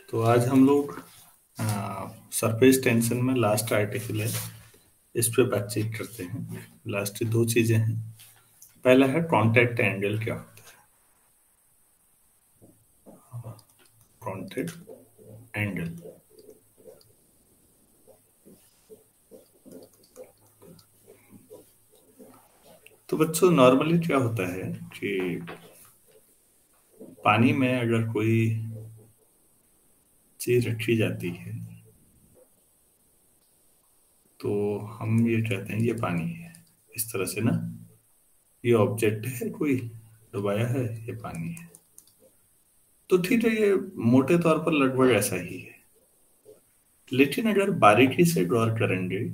तो आज हम लोग सरफेस टेंशन में लास्ट आर्टिकल है, इस पे बातचीत करते हैं। लास्ट दो चीजें हैं। पहला है कॉन्टैक्ट एंगल क्या होता है। कॉन्टैक्ट एंगल तो बच्चों नॉर्मली क्या होता है कि पानी में अगर कोई चीज रखी जाती है तो हम ये कहते हैं ये पानी है, इस तरह से ना। ये ऑब्जेक्ट है, कोई डुबाया है, ये पानी है। तो ठीक है, ये मोटे तौर पर लगभग ऐसा ही है। लेकिन अगर बारीकी से गौर करेंगे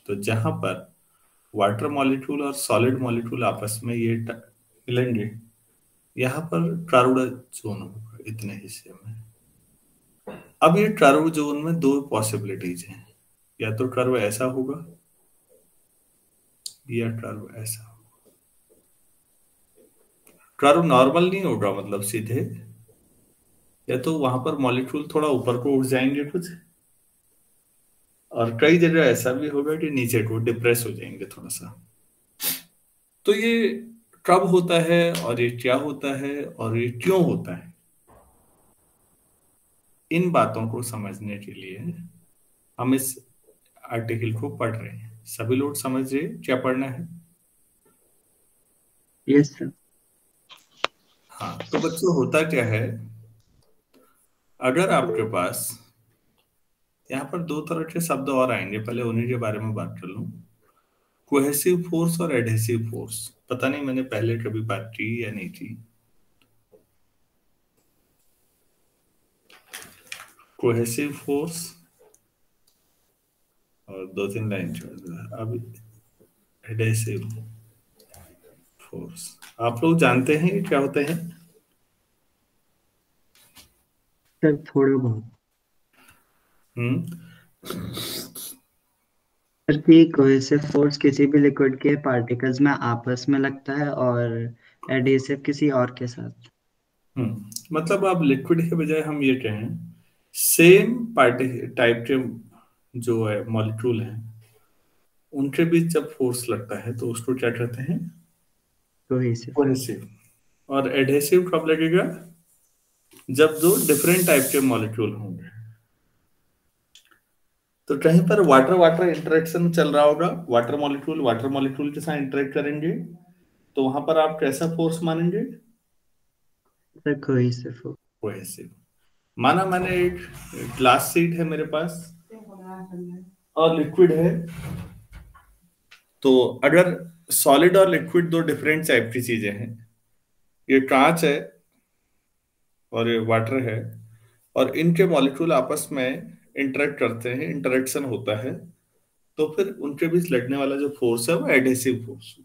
तो जहां पर वाटर मॉलिक्यूल और सॉलिड मॉलिक्यूल आपस में ये मिलेंगे, यहाँ पर ट्रारुडा जोन होगा इतने हिस्से में। अब ये ट्रारू जोन में दो पॉसिबिलिटीज हैं, या तो कर्व ऐसा होगा या कर्व ऐसा होगा। कर्व नॉर्मल नहीं होगा, मतलब सीधे, या तो वहां पर मॉलिक्यूल थोड़ा ऊपर को उठ जाएंगे कुछ, और कई जगह ऐसा भी होगा कि नीचे को डिप्रेस हो जाएंगे थोड़ा सा। तो ये कब होता है और ये क्या होता है और ये क्यों होता है, इन बातों को समझने के लिए हम इस आर्टिकल को पढ़ रहे हैं। सभी लोग समझ रहे हैं क्या पढ़ना है? Yes sir. हाँ, तो बच्चों होता क्या है, अगर आपके पास यहाँ पर दो तरह के शब्द और आएंगे, पहले उन्हीं के बारे में बात कर लूं। कोहेसिव फोर्स और एडहेसिव फोर्स। पता नहीं मैंने पहले कभी बात की या नहीं की। कोहेसिव फोर्स और दो तीन लाइन छोड़ दो। अब एडहेसिव फोर्स आप लोग जानते हैं कि क्या होते हैं? सर थोड़ा बहुत। हम्म। सर कि कोहेसिव फोर्स किसी भी लिक्विड के पार्टिकल्स में आपस में लगता है और एडहेसिव किसी और के साथ। मतलब आप लिक्विड के बजाय हम ये कहें, सेम पार्टी टाइप के जो है मॉलिक्यूल हैं, उनके बीच जब फोर्स लगता है तो उसको क्या कहते हैं? कोहेसिव। कोहेसिव। और एडहेसिव कब लगेगा? जब दो डिफरेंट टाइप के मॉलिक्यूल होंगे। तो कहीं पर वाटर वाटर इंटरेक्शन चल रहा होगा, वाटर मॉलिक्यूल के साथ इंटरेक्ट करेंगे, तो वहां पर आप कैसा फोर्स मानेंगे? Sir cohesive. कोहेसिव। माना मैंने एक ग्लास सीट है मेरे पास और लिक्विड है, तो अगर सॉलिड और लिक्विड दो डिफरेंट टाइप की चीजें हैं, ये कांच है और ये वाटर है, और इनके मॉलिक्यूल आपस में इंटरेक्ट करते हैं, इंटरेक्शन होता है, तो फिर उनके बीच लगने वाला जो फोर्स है वो एडहेसिव फोर्स।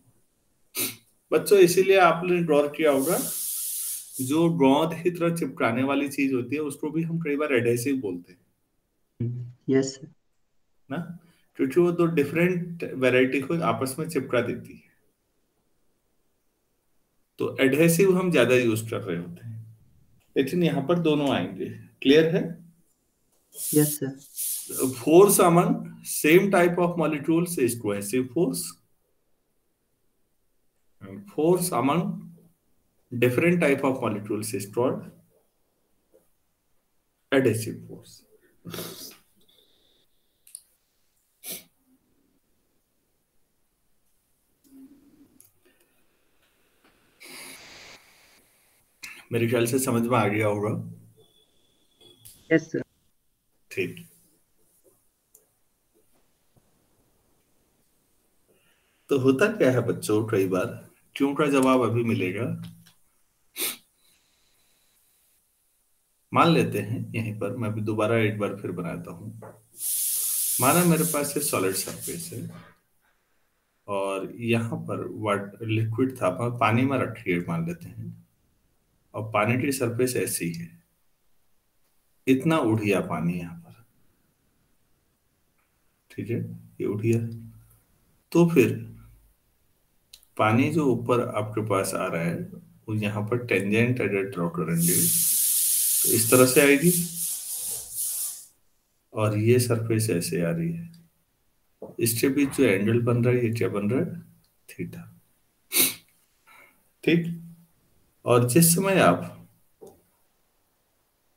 बच्चों इसीलिए आपने गौर किया होगा, जो गोंद की तरह चिपकाने वाली चीज होती है उसको भी हम कई बार एडहेसिव बोलते हैं यस सर। ना, क्योंकि वो दो डिफरेंट वैरायटी को आपस में चिपका देती है। तो एडहेसिव हम ज्यादा यूज कर रहे होते हैं, लेकिन यहाँ पर दोनों आएंगे। क्लियर है? Yes sir. Force among same type of molecules is cohesive force. And force among different type of molecules is called adhesive force. मेरे ख्याल से समझ में आ गया होगा। Yes sir. ठीक। तो होता क्या है बच्चों, कई बार क्यों का जवाब अभी मिलेगा। मान लेते हैं यहीं पर, मैं भी दोबारा एक बार फिर बनाता हूं। माना मेरे पास ये सॉलिड सरफेस है और यहाँ पर वाटर लिक्विड था, पानी में रखिए मान लेते हैं, और पानी की सरफेस ऐसी है, इतना उड़ गया पानी यहाँ पर। ठीक है, ये उड़ गया। तो फिर पानी जो ऊपर आपके पास आ रहा है, वो यहाँ पर टेंजेंट अगर ड्रॉ करेंगे तो इस तरह से आएगी। और ये सरफेस ऐसे आ रही है, इसके बीच जो एंगल बन रहा है ये क्या बन रहा है, थीटा। ठीक। और जिस समय आप,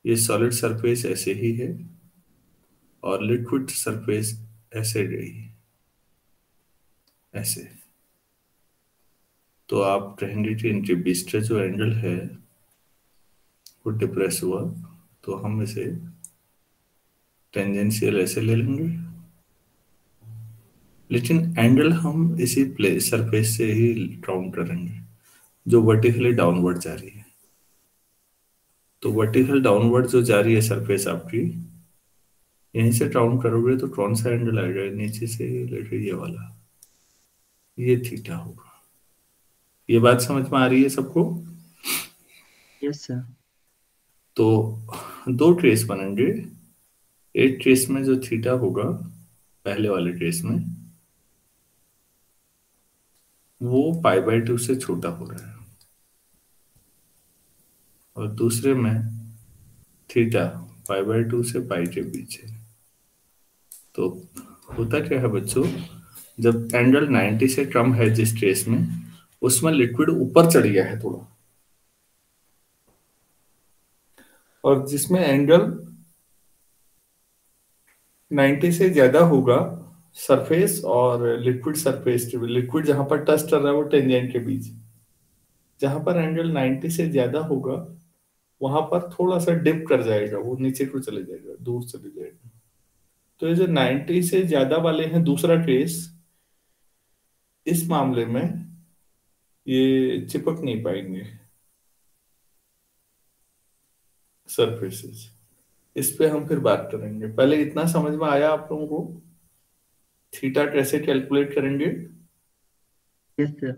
ये सॉलिड सरफेस ऐसे ही है और लिक्विड सरफेस ऐसे गई, ऐसे, तो आप कहेंगे कि इनके बीच का जो एंगल है वो डिप्रेस हुआ, तो हम इसे टेंजेंशियल ऐसे ले लेंगे, लेकिन एंगल हम इसी प्ले सरफेस से ही काउंट करेंगे जो वर्टिकली डाउनवर्ड जा रही है। तो वर्टिकल डाउनवर्ड जो जा रही है सरफेस आपकी, यहीं से काउंट करोगे तो कौन सा एंगल आएगा, नीचे से लेके ये वाला, ये थीटा होगा। ये बात समझ में आ रही है सबको? Yes sir. तो दो ट्रेस बनेंगे, एक ट्रेस में जो थीटा होगा पहले वाले ट्रेस में, वो पाई/2 से छोटा हो रहा है, और दूसरे में थीटा पाई/2 से पाई के बीच है। तो होता क्या है बच्चों, जब एंगल 90 से कम है जिस ट्रेस में, उसमें लिक्विड ऊपर चढ़ गया है थोड़ा, और जिसमें एंगल 90 से ज्यादा होगा, सरफेस और लिक्विड सरफेस के, लिक्विड जहां पर टच कर रहा है वो टेंजेंट के बीच, जहां पर एंगल 90 से ज्यादा होगा वहां पर थोड़ा सा डिप कर जाएगा, वो नीचे को चले जाएगा, दूर चले जाएगा। तो ये जो 90 से ज्यादा वाले हैं दूसरा ट्रेस, इस मामले में ये चिपक नहीं पाएंगे सरफेसेस। इस पे हम फिर बात करेंगे, पहले इतना समझ में आया आप लोगों को थीटा कैसे कैलकुलेट करेंगे? Yes sir.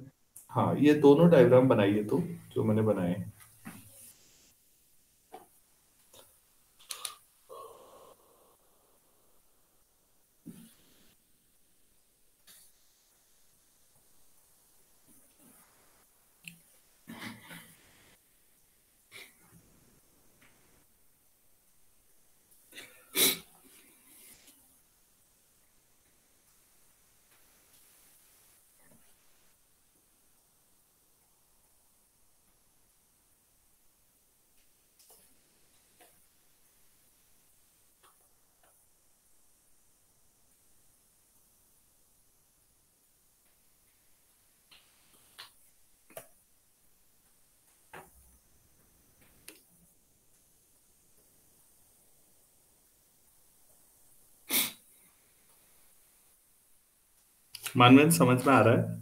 हाँ, ये दोनों डायग्राम बनाइए तो, जो मैंने बनाए। मानवेंद्र समझ में आ रहा है?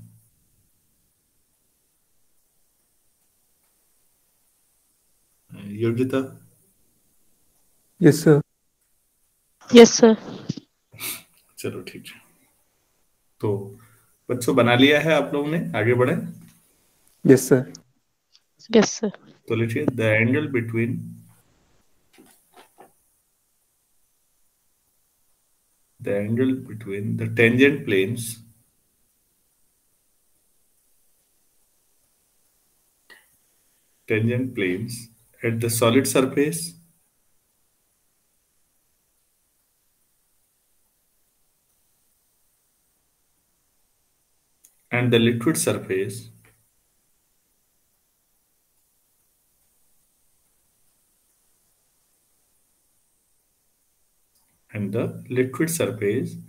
योग्यता? Yes sir. Yes sir. चलो ठीक है। तो बच्चों बना लिया है आप लोगों ने, आगे बढ़े। Yes sir. Yes sir. तो लिखिए the angle between the tangent planes at the solid surface and the liquid surface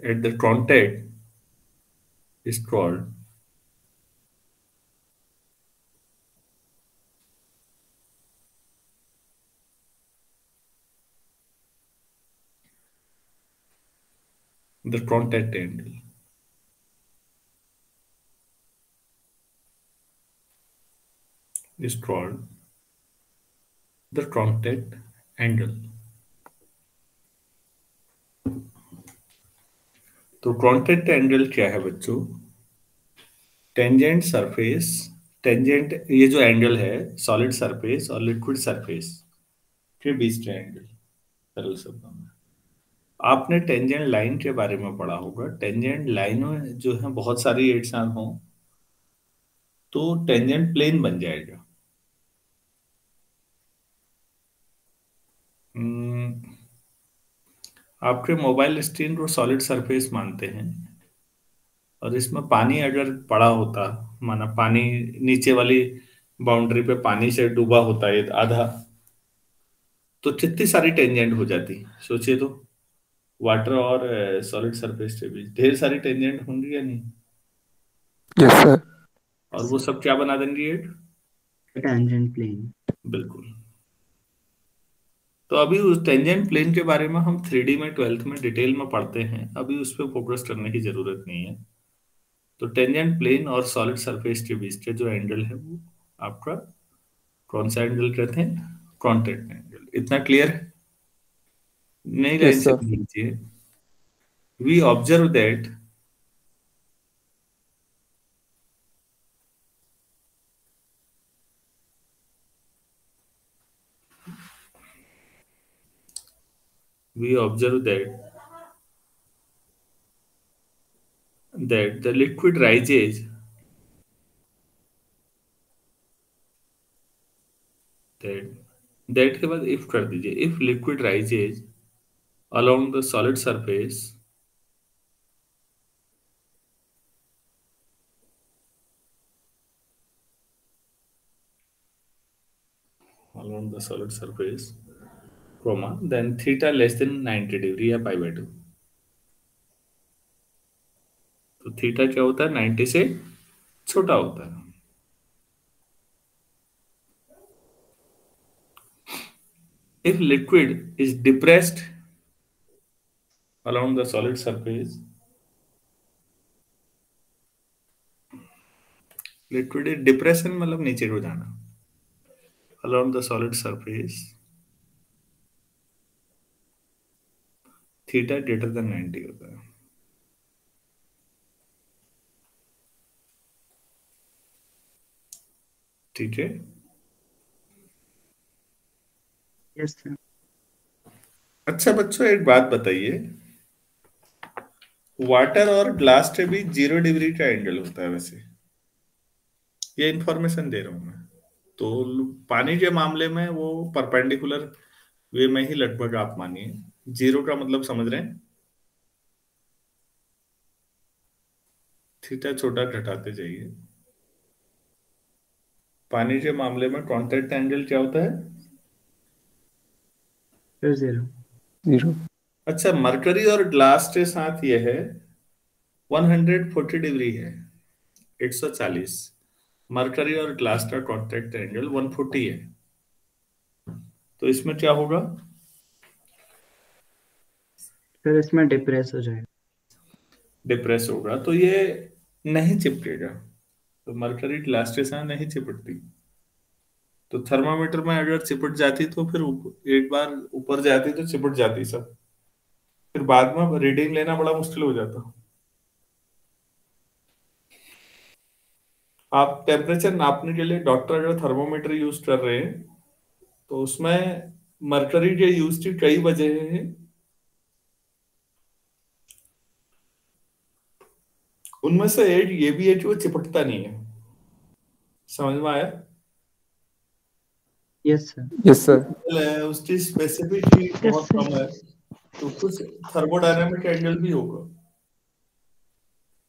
at the contact is called the contact angle. Is called the contact angle. तो contact angle क्या है बच्चों? Tangent surface, tangent ये जो angle है solid surface और liquid surface के बीच का एंगल। सरल शब्दों में आपने टेंजेंट लाइन के बारे में पढ़ा होगा, टेंजेंट लाइन में जो है बहुत सारी एक साथ हों तो टेंजेंट प्लेन बन जाएगा। आपके मोबाइल स्क्रीन को सॉलिड सरफेस मानते हैं, और इसमें पानी अगर पड़ा होता, माना पानी नीचे वाली बाउंड्री पे पानी से डूबा होता है आधा, तो कितनी सारी टेंजेंट हो जाती, सोचिए तो। वाटर और सॉलिड सरफेस के बीच ढेर सारी टेंजेंट होंगी या नहीं? Yes sir. और वो सब क्या बना देंगी एक? Tangent plane. बिल्कुल। तो अभी उस टेंजेंट प्लेन के बारे में हम 3D में 12th में डिटेल में पढ़ते हैं, अभी उस पर फोकस करने की जरूरत नहीं है। तो टेंजेंट प्लेन और सॉलिड सरफेस के बीच के जो एंगल है वो आपका कौन सा एंगल कहते हैं? Contact angle. इतना क्लियर है? नई लाइन यस से सर। लीजिए। We observe that we observe that the liquid rises that that के बाद if कर दीजिए, if liquid rises along the solid surface along the solid surface comma then theta less than 90 degree या pi by 2। तो theta क्या होता है? 90 से छोटा होता है। If liquid is depressed along the solid surface, liquid is depression मतलब नीचे को जाना, along the solid surface, theta greater than 90 होता है। ठीक है? Yes sir. अच्छा बच्चों, एक बात बताइए, वाटर और ग्लास के बीच 0 डिग्री का एंगल होता है वैसे, ये इंफॉर्मेशन दे रहा हूं मैं। तो पानी के मामले में वो परपेंडिकुलर वे में ही लगभग आप मानिए, 0 का मतलब समझ रहे हैं? थीटा छोटा घटाते जाइए। पानी के मामले में कांटेक्ट एंगल क्या होता है? फिर 0। 0। अच्छा, मरकरी और ग्लास के साथ ये है 140 डिग्री है, 140। मरकरी और ग्लास का कांटेक्ट एंगल 140 है, तो इसमें क्या होगा? फिर इसमें डिप्रेस हो जाएगा। डिप्रेस होगा, तो ये नहीं चिपकेगा। तो मरकरी ग्लास के साथ नहीं चिपकती, तो थर्मामीटर में अगर चिपट जाती तो फिर एक बार ऊपर जाती तो चिपट जाती सब, फिर बाद में रीडिंग लेना बड़ा मुश्किल हो जाता। आप टेम्परेचर नापने के लिए डॉक्टर अगर थर्मोमीटर यूज कर रहे हैं तो उसमें मरकरी के यूज की कई वजह हैं। उनमें से एक ये भी है कि वो चिपटता नहीं है। समझ में आया? Yes sir. Yes sir. उसकी स्पेसिफिसिटी Yes, बहुत sir. कम है, तो कुछ थर्मोडायनामिक एंगल भी होगा,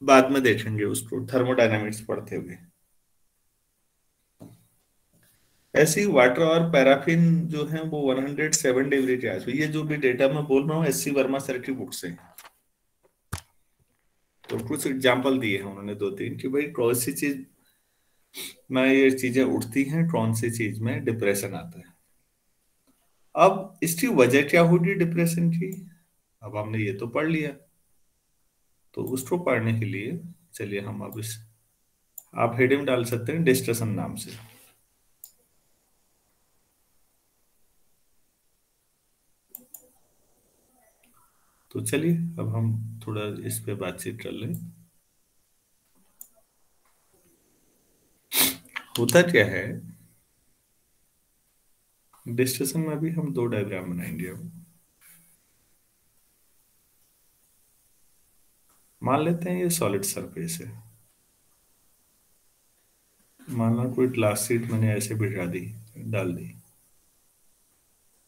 बाद में देखेंगे उसको थर्मोडायनामिक्स पढ़ते हुए। ऐसी वाटर और पैराफिन जो है वो 107 डिग्री के आसपास, ये जो भी डेटा मैं बोल रहा हूँ एससी वर्मा सर की बुक से। तो कुछ एग्जांपल दिए हैं उन्होंने 2-3 कि भाई कौन सी चीज में ये चीजें उठती हैं, कौन सी चीज में डिप्रेशन आता है। अब इसकी वजह क्या होगी डिप्रेशन की? अब हमने ये तो पढ़ लिया, तो उसको पढ़ने के लिए चलिए हम अब इस, आप हेडिंग डाल सकते हैं डिस्कशन नाम से। तो चलिए अब हम थोड़ा इस पे बातचीत कर लें। होता क्या है, डिस्कशन में भी हम 2 डायग्राम बनाएंगे। अब मान लेते हैं ये सॉलिड सरफेस है, मान लो कोई ग्लास शीट मैंने ऐसे बिठा दी, डाल दी,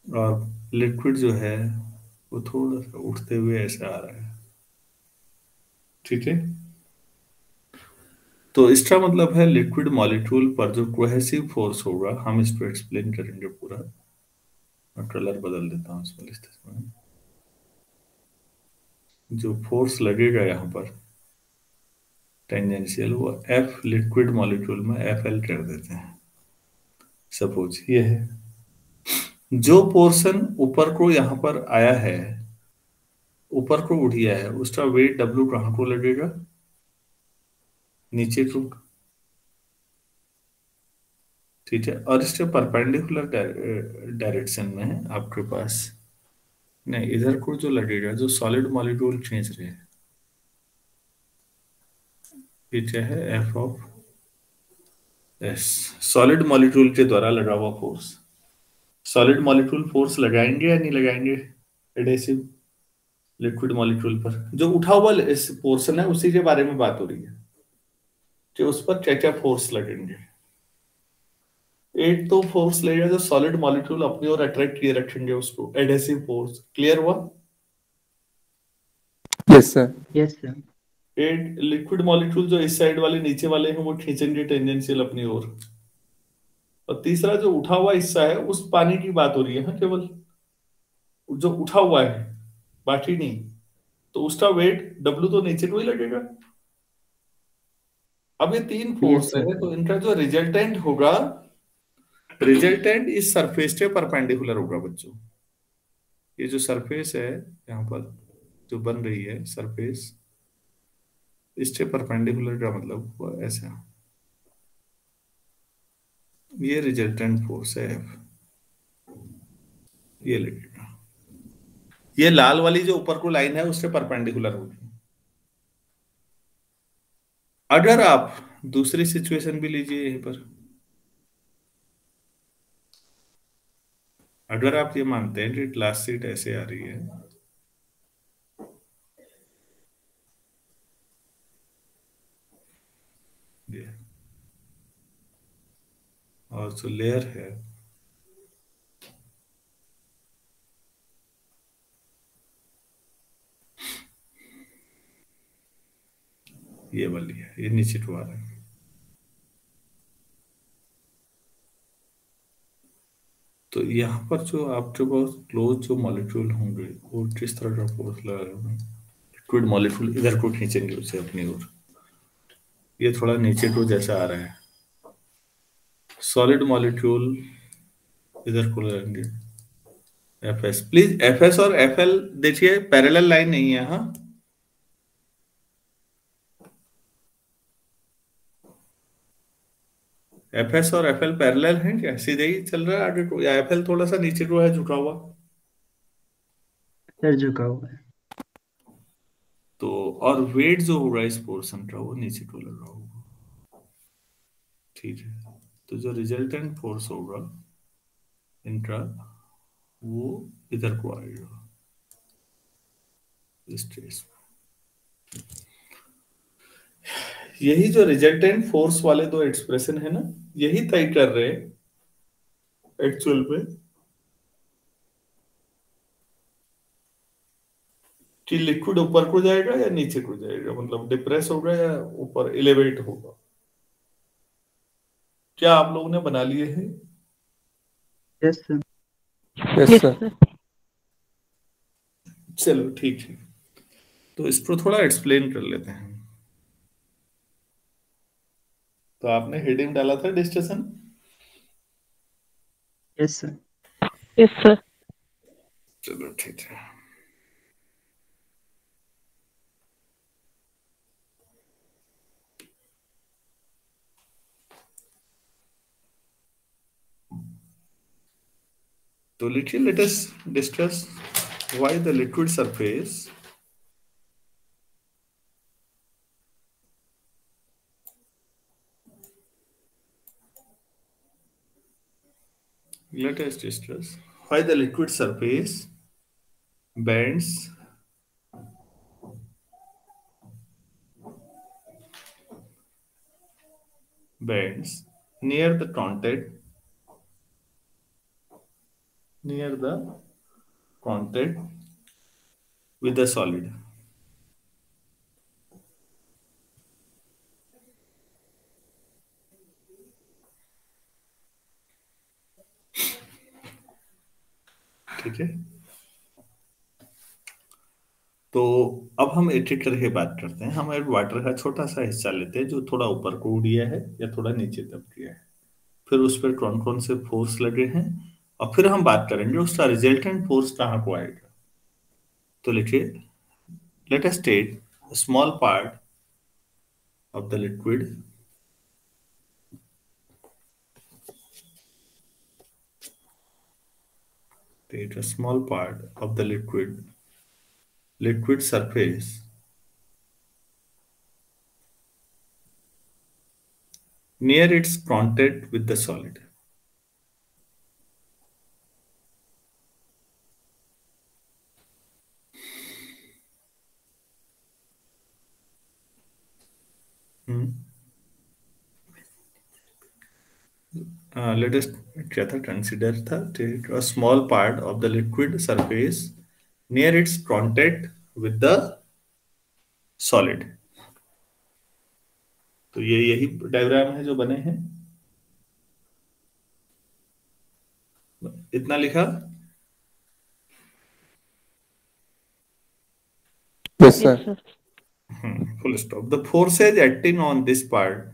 और लिक्विड जो है वो थोड़ा सा उठते हुए ऐसे आ रहा है, ठीक है। तो इसका मतलब है लिक्विड मॉलिक्यूल पर जो कोहेसिव फोर्स होगा, हम इसको एक्सप्लेन करेंगे पूरा। मैं कलर बदल देता हूँ इसमें, इसमें जो फोर्स लगेगा यहाँ पर टेंजेंशियल, वो एफ लिक्विड मॉलिक्यूल में एफ एल कर देते हैं। सपोज ये है, जो पोर्शन ऊपर को यहाँ पर आया है, ऊपर को उठ गया है, उसका वेट डब्ल्यू कहाँ को लगेगा? नीचे को, ठीक है। और इसके परपेंडिकुलर डायरेक्शन में आपके पास, नहीं, इधर को जो लगेगा, जो सॉलिड मॉलिक्यूल खींच रहे हैं, ये क्या है? F of S, solid molecule के द्वारा लगा हुआ फोर्स। सॉलिड मॉलिक्यूल फोर्स लगाएंगे या नहीं लगाएंगे एडेसिव लिक्विड मॉलिक्यूल पर? जो उठा हुआ इस पोर्शन है उसी के बारे में बात हो रही है कि उस पर क्या क्या फोर्स लगेंगे। एक तो फोर्स लगेगा जो सॉलिड मॉलिक्यूल अपनी ओर अट्रैक्ट किए रखेंगे उसको, एडेसिव फोर्स। क्लियर हुआ? Yes sir. Yes sir. एक लिक्विड मॉलिक्यूल जो इस साइड वाले नीचे वाले हैं वो खींचेंगे टेंजेंशियल अपनी ओर। और तीसरा जो उठा हुआ हिस्सा है, उस पानी की बात हो रही है, हाँ, केवल जो उठा हुआ है, बाकी नहीं। तो उसका वेट डब्ल्यू तो नीचे को ही लगेगा। अब ये तीन फोर्स यस है, सर। तो इनका जो रिजल्टेंट होगा, रिजल्टेंट इस सरफेस के परपेंडिकुलर होगा बच्चों। ये जो सरफेस है यहाँ पर जो बन रही है सरफेस, इसके परपेंडिकुलर का मतलब हुआ ऐसा, ये रिजल्टेंट फोर्स है F, ये लगेगा। ये लाल वाली जो ऊपर को लाइन है उससे परपेंडिकुलर होगी। अगर आप दूसरी सिचुएशन भी लीजिए यहीं पर, अगर आप ये मानते हैं कि क्लास सीट ऐसे आ रही है, ये, और जो लेयर है ये वाली है, ये नीचे को आ रहा है, तो यहाँ पर जो आपके पास क्लोज जो मॉलिक्यूल होंगे वो किस तरह का फोर्स लगाएंगे? लिक्विड मॉलिक्यूल इधर को खींचेंगे उसे अपनी ओर, ये थोड़ा नीचे को जैसा आ रहा है। सॉलिड मॉलिक्यूल इधर को लगाएंगे F S. Please F S और एफ एल देखिए, पैरेलल लाइन नहीं है, हाँ। एफ एस और एफ एल पैरेलल हैं क्या? सीधे ही चल रहा है आगे को, या एफ एल थोड़ा सा नीचे को है, झुका हुआ? सर झुका हुआ है। तो और वेट जो होगा इस पोर्शन का वो नीचे को लगा होगा, ठीक है। तो जो रिजल्टेंट फोर्स होगा इनका, वो इधर को आएगा इस केस में। यही जो रिजल्टेंट फोर्स वाले दो एक्सप्रेशन है ना, यही तय कर रहे हैं एक्चुअल में कि लिक्विड ऊपर को जाएगा या नीचे को जाएगा, मतलब डिप्रेस होगा या ऊपर एलिवेट होगा। क्या आप लोगों ने बना लिए हैं? Yes sir. Yes Yes, sir. sir. चलो ठीक है, तो इसको थोड़ा एक्सप्लेन कर लेते हैं। तो आपने हेडिंग डाला था discussion. Yes sir. Yes, sir. चलो ठीक है, तो लिखिए, let us discuss why the liquid surface let us discuss why the liquid surface bends bends near the contact near the contact with the solid. ठीक है, तो अब हम एक एक करके बात करते हैं। हम एक वाटर का छोटा सा हिस्सा लेते हैं जो थोड़ा ऊपर को उड़िया है या थोड़ा नीचे दब गया है, फिर उस पर कौन कौन से फोर्स लगे हैं, और फिर हम बात करेंगे उसका रिजल्टेंट फोर्स कहाँ को आएगा। तो लिखिए, let us take small part of the liquid take a small part of the liquid surface near its contact with the solid. Let us क्या था, consider था, take a small part of the liquid surface near its contact with the solid. तो ये यही diagram है जो बने हैं, इतना लिखा। Yes, Yes, sir. sir. Full stop. The forces acting on this part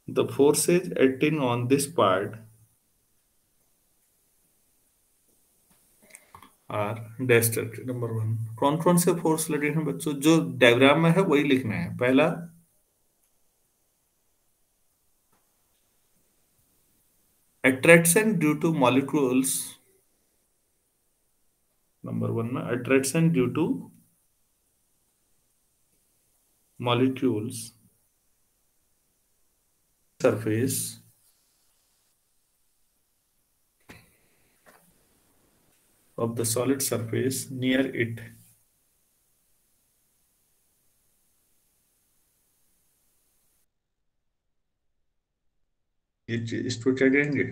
the forces acting on this part are destructive. Number one, कौन कौन से फोर्स लगे हैं बच्चों, जो डायग्राम में है वही लिखना है। पहला, attraction due to molecules. Number one में attraction due to molecules surface of the solid surface near it. ये इसको क्या कहेंगे,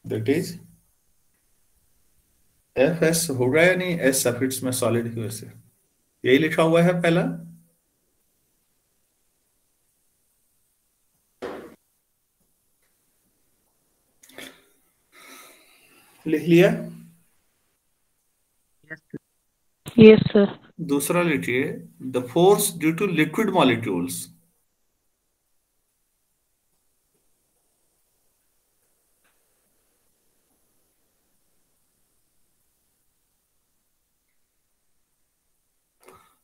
दैट इज एफ एस होगा या नहीं, एस सफिक्स में सॉलिड की वजह से यही लिखा हुआ है पहला। लिख लिया। Yes, sir. दूसरा लिखिए, the force due to liquid molecules.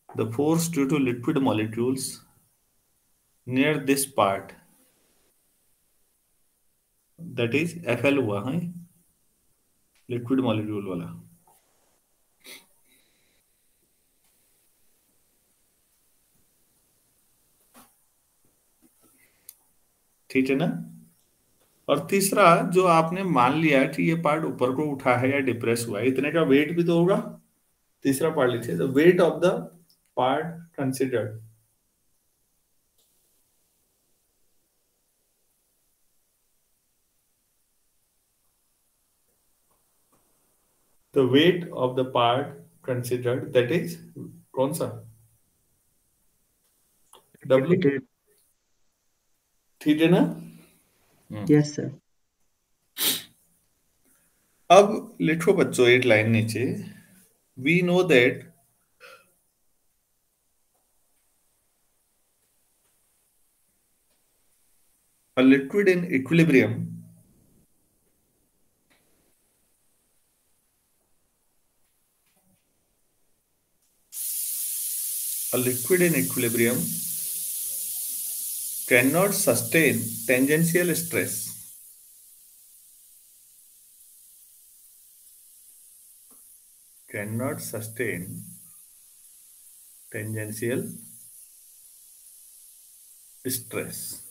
The force due to liquid molecules near this part, that is F L हुआ है, लिक्विड मॉलिक्यूल वाला। ठीक है ना। और तीसरा, जो आपने मान लिया कि ये पार्ट ऊपर को उठा है या डिप्रेस हुआ है, इतने का वेट भी तो होगा। तीसरा पार्ट लिखिए, the weight of the part considered. The weight of the part considered, that is कौन सा, डब्ल्यू। ठीक है ना। Yes sir. अब लिखो बच्चों एक लाइन नीचे, we know that a liquid in equilibrium cannot sustain tangential stress. Cannot sustain tangential stress.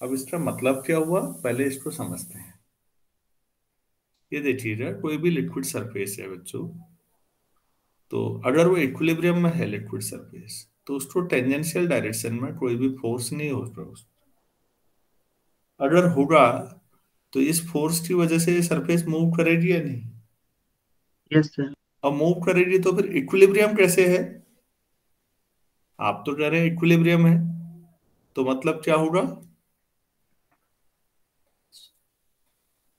अब इसका मतलब क्या हुआ, पहले इसको समझते हैं। ये देखिएगा, कोई भी लिक्विड सरफेस है बच्चों, तो अगर वो इक्विलिब्रियम में है लिक्विड सरफेस, तो उसको टेंजेंशियल डायरेक्शन में कोई भी फोर्स नहीं हो रहा। अगर होगा तो इस फोर्स की वजह से सरफेस मूव करेगी या नहीं? Yes sir. अब मूव करेगी तो फिर इक्विलिब्रियम कैसे है? आप तो कह रहे हैं इक्विलिब्रियम है, तो मतलब क्या होगा?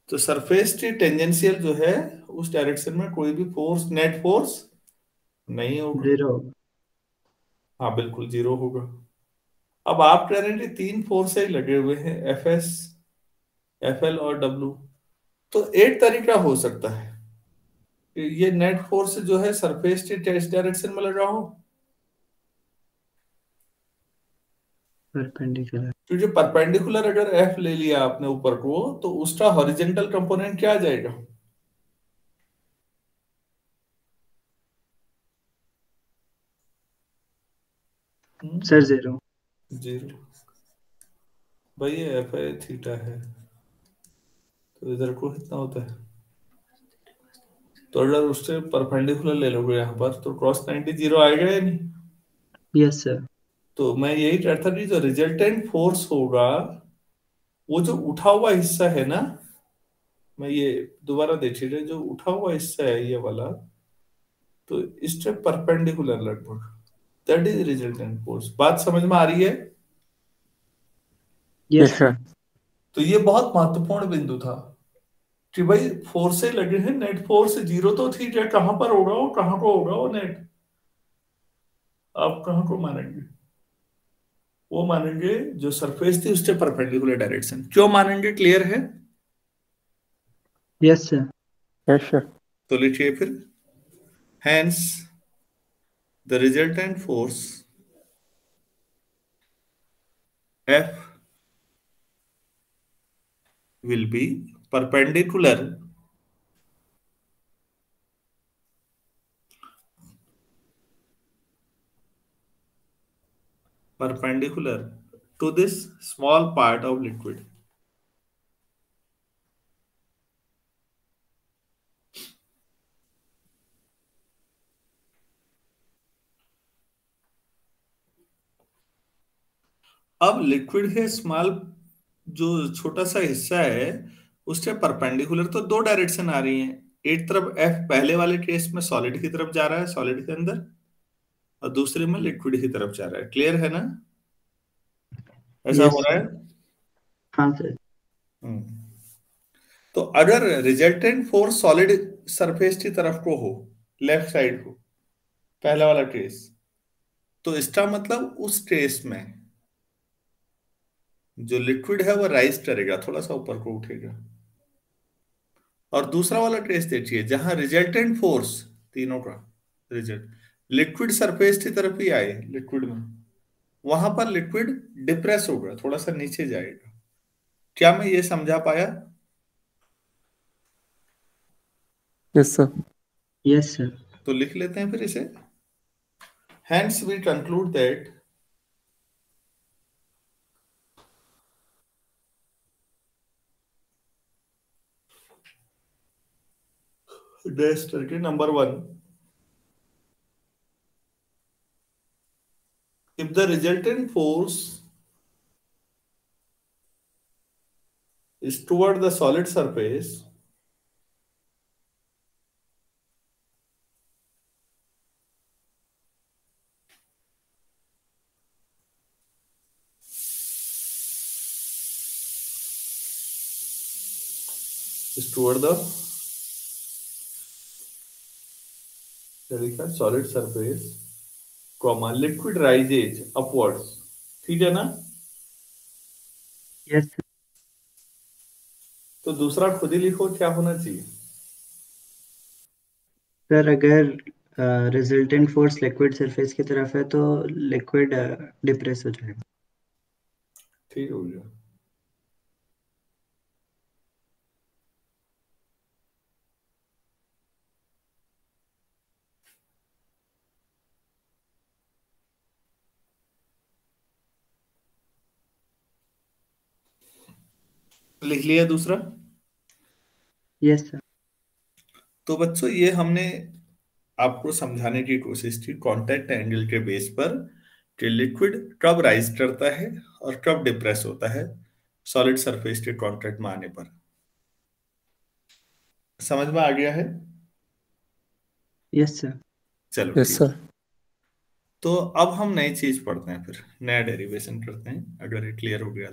तो सरफेस की टेंजेंशियल जो है उस डायरेक्शन में कोई भी फोर्स, नेट फोर्स नहीं होगा। 0। हाँ बिल्कुल, जीरो होगा। अब आप कह रहे हैं कि तीन फोर्स ही लगे हुए हैं, एफ एस, एफ एल और डब्ल्यू। तो एक तरीका हो सकता है कि ये नेट फोर्स जो है सरफेस के टेस्ट डायरेक्शन में लगा हो, परपेंडिकुलर। क्योंकि परपेंडिकुलर अगर एफ ले लिया आपने ऊपर को तो उसका हॉरिजॉन्टल कंपोनेंट क्या आ जाएगा? सर 0। जीरो। भाई ये एफ है, थीटा है, तो इधर को कितना होता है? तो अगर उससे परपेंडिकुलर ले लोगे यहाँ पर तो क्रॉस 90 जीरो आएगा या नहीं? Yes sir. तो मैं यही कहता कि जो रिजल्टेंट फोर्स होगा वो जो उठा हुआ हिस्सा है ना, मैं ये दोबारा देखिए, जो उठा हुआ हिस्सा है ये वाला, तो इससे परपेंडिकुलर लगभग, दैट इज रिजल्टेंट फोर्स। बात समझ में आ रही है? Yes yes sir. सर। तो ये बहुत महत्वपूर्ण बिंदु था कि भाई फोर्सें लगे हैं, नेट फोर्स जीरो तो ठीक है, कहां पर होगा वो, कहां को होगा वो नेट? आप कहां को मानेंगे? वो मानेंगे जो सरफेस थी उसके परपेंडिकुलर डायरेक्शन। क्यों मानेंगे, क्लियर है? Yes sir. Yes sir. तो लिखिए फिर, hence the resultant force F will be perpendicular to this small part of liquid. अब लिक्विड है स्मॉल, जो छोटा सा हिस्सा है उसके परपेंडिकुलर तो दो डायरेक्शन आ रही हैं। एक तरफ एफ पहले वाले केस में सॉलिड की तरफ जा रहा है, सॉलिड के अंदर, और दूसरे में लिक्विड की तरफ जा रहा है। क्लियर है ना? ऐसा यस हो रहा सर। है? हाँ सर। हम्म। तो अगर रिजल्टेंट फोर्स सॉलिड सरफेस की तरफ को हो, लेफ्ट साइड को, पहला वाला ट्रेस, तो इसका मतलब उस ट्रेस में जो लिक्विड है वो राइज करेगा, थोड़ा सा ऊपर को उठेगा। और दूसरा वाला ट्रेस देखिए जहां रिजल्टेंट फोर्स, तीनों का रिजल्ट लिक्विड सरफेस की तरफ ही आए, लिक्विड में, वहां पर लिक्विड डिप्रेस होगा, थोड़ा सा नीचे जाएगा। क्या मैं ये समझा पाया? Yes sir. Yes sir. तो लिख लेते हैं फिर इसे। Hence we conclude that dash करके number one, if the resultant force is toward the solid surface, is toward the solid surface, comma liquid rises upwards, ठीक है ना? Yes sir. तो दूसरा खुद ही लिखो क्या होना चाहिए। सर अगर रिजल्टेंट फोर्स लिक्विड सरफेस की तरफ है तो लिक्विड डिप्रेस हो जाएगा। ठीक हो गया। लिख लिया दूसरा। Yes sir. तो बच्चों ये हमने आपको समझाने की कोशिश की कांटेक्ट एंगल के बेस पर कि लिक्विड कब राइज करता है और कब डिप्रेस होता है सॉलिड सरफेस के कांटेक्ट में आने पर। समझ में आ गया है? Yes sir. चलो यस ठीक सर। है। तो अब हम नई चीज पढ़ते हैं, फिर नया डेरिवेशन करते हैं, अगर ये क्लियर हो गया